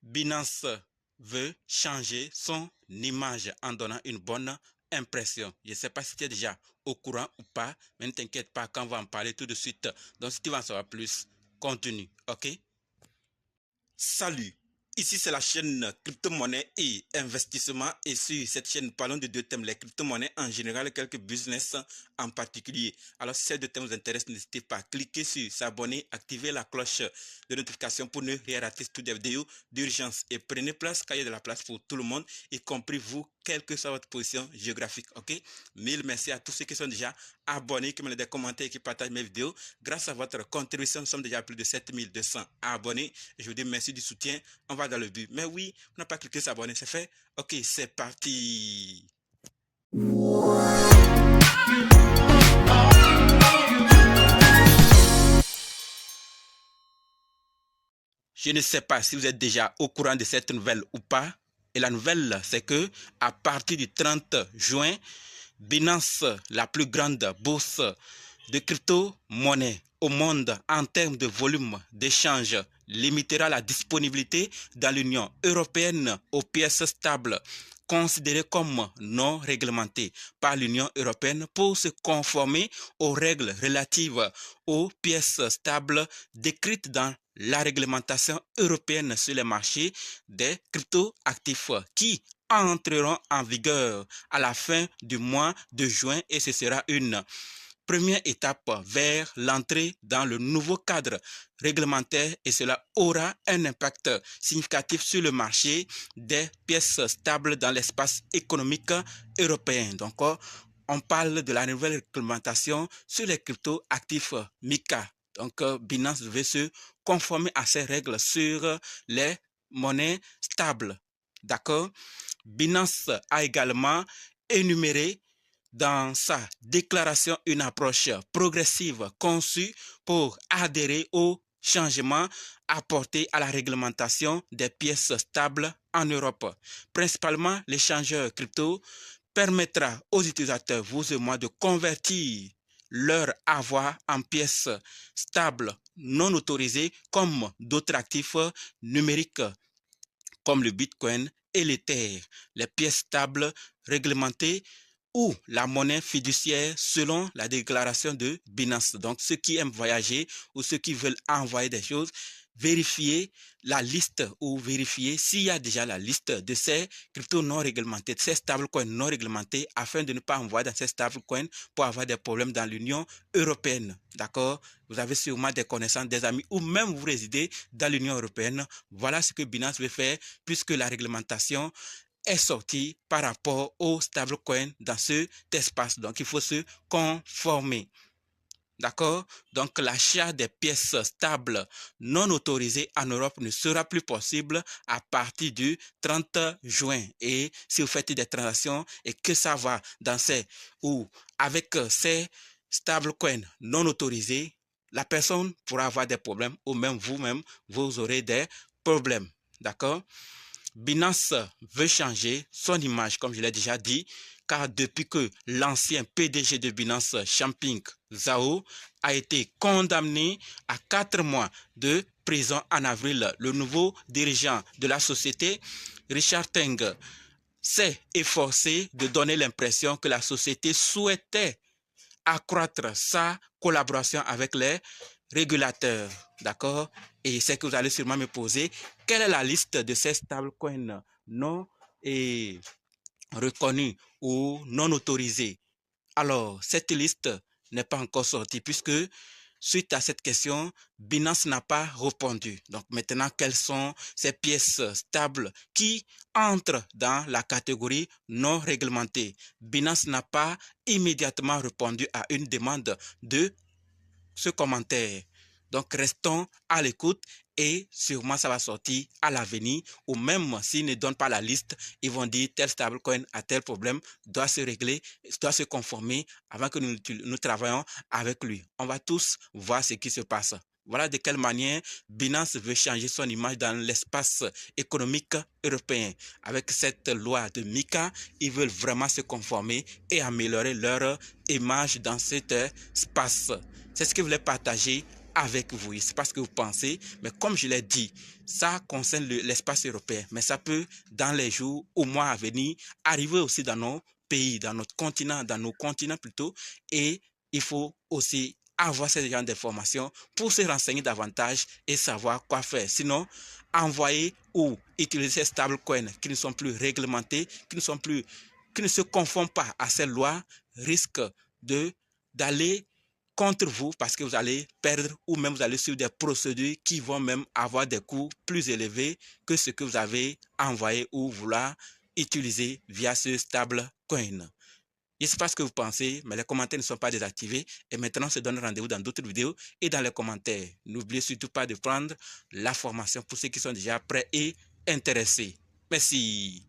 Binance veut changer son image en donnant une bonne impression. Je ne sais pas si tu es déjà au courant ou pas, mais ne t'inquiète pas, quand on va en parler tout de suite. Donc si tu veux en savoir plus, continue, ok? Salut, ici c'est la chaîne crypto-monnaie et investissement, et sur cette chaîne parlons de deux thèmes, les crypto-monnaies en général et quelques business en particulier. Alors si ces deux thèmes vous intéressent, n'hésitez pas à cliquer sur s'abonner, activer la cloche de notification pour ne rien rater toutes les vidéos d'urgence, et prenez place car il y a de la place pour tout le monde, y compris vous, quelle que soit votre position géographique, ok? Mille merci à tous ceux qui sont déjà abonnés, qui me laissent des commentaires et qui partagent mes vidéos. Grâce à votre contribution, nous sommes déjà à plus de 7200 abonnés. Je vous dis merci du soutien. On va dans le but. Mais oui, on n'a pas cliqué sur s'abonner, c'est fait. Ok, c'est parti. Je ne sais pas si vous êtes déjà au courant de cette nouvelle ou pas. Et la nouvelle, c'est que à partir du 30 juin, Binance, la plus grande bourse de crypto-monnaie au monde en termes de volume d'échange, limitera la disponibilité dans l'Union européenne aux pièces stables considérées comme non réglementées par l'Union européenne pour se conformer aux règles relatives aux pièces stables décrites dans la réglementation européenne sur les marchés des crypto-actifs qui entreront en vigueur à la fin du mois de juin, et ce sera une première étape vers l'entrée dans le nouveau cadre réglementaire, et cela aura un impact significatif sur le marché des pièces stables dans l'espace économique européen. Donc, on parle de la nouvelle réglementation sur les crypto-actifs MiCA. Donc, Binance devait se conformer à ces règles sur les monnaies stables. D'accord? Binance a également énuméré dans sa déclaration une approche progressive conçue pour adhérer aux changements apportés à la réglementation des pièces stables en Europe. Principalement, l'échangeur crypto permettra aux utilisateurs, vous et moi, de convertir leur avoir en pièces stables non autorisées comme d'autres actifs numériques comme le Bitcoin et l'Ether, les pièces stables réglementées ou la monnaie fiduciaire selon la déclaration de Binance. Donc, ceux qui aiment voyager ou ceux qui veulent envoyer des choses, vérifier la liste ou vérifier s'il y a déjà la liste de ces cryptos non réglementés, de ces stablecoins non réglementés, afin de ne pas envoyer dans ces stablecoins pour avoir des problèmes dans l'Union européenne. D'accord? Vous avez sûrement des connaissances, des amis, ou même vous résidez dans l'Union européenne. Voilà ce que Binance veut faire, puisque la réglementation est sortie par rapport aux stablecoins dans cet espace. Donc, il faut se conformer. D'accord? Donc, l'achat des pièces stables non autorisées en Europe ne sera plus possible à partir du 30 juin. Et si vous faites des transactions et que ça va dans ces ou avec ces stablecoins non autorisés, la personne pourra avoir des problèmes, ou même vous-même, vous aurez des problèmes. D'accord? Binance veut changer son image, comme je l'ai déjà dit, car depuis que l'ancien PDG de Binance, Changpeng Zhao, a été condamné à 4 mois de prison en avril, le nouveau dirigeant de la société, Richard Teng, s'est efforcé de donner l'impression que la société souhaitait accroître sa collaboration avec les régulateurs. D'accord? Et c'est que vous allez sûrement me poser, quelle est la liste de ces stablecoins non reconnus ou non autorisés? Alors, cette liste n'est pas encore sortie, puisque suite à cette question, Binance n'a pas répondu. Donc maintenant, quelles sont ces pièces stables qui entrent dans la catégorie non réglementée? Binance n'a pas immédiatement répondu à une demande de ce commentaire. Donc restons à l'écoute, et sûrement ça va sortir à l'avenir, ou même s'ils ne donnent pas la liste, ils vont dire tel stablecoin a tel problème, doit se régler, doit se conformer avant que nous travaillons avec lui. On va tous voir ce qui se passe. Voilà de quelle manière Binance veut changer son image dans l'espace économique européen. Avec cette loi de MiCA, ils veulent vraiment se conformer et améliorer leur image dans cet espace. C'est ce que je voulais partager avec vous. Je ne sais pas ce que vous pensez, mais comme je l'ai dit, ça concerne l'espace européen, mais ça peut, dans les jours ou mois à venir, arriver aussi dans nos pays, dans notre continent, dans nos continents plutôt, et il faut aussi avoir ce genre d'informations pour se renseigner davantage et savoir quoi faire. Sinon, envoyer ou utiliser ces stablecoins qui ne sont plus réglementés, qui ne se conforment pas à ces lois, risque d'aller contre vous parce que vous allez perdre ou même vous allez suivre des procédures qui vont même avoir des coûts plus élevés que ce que vous avez envoyé ou vouloir utiliser via ce stablecoin. Je ne sais pas ce que vous pensez, mais les commentaires ne sont pas désactivés. Et maintenant, on se donne rendez-vous dans d'autres vidéos et dans les commentaires. N'oubliez surtout pas de prendre la formation pour ceux qui sont déjà prêts et intéressés. Merci.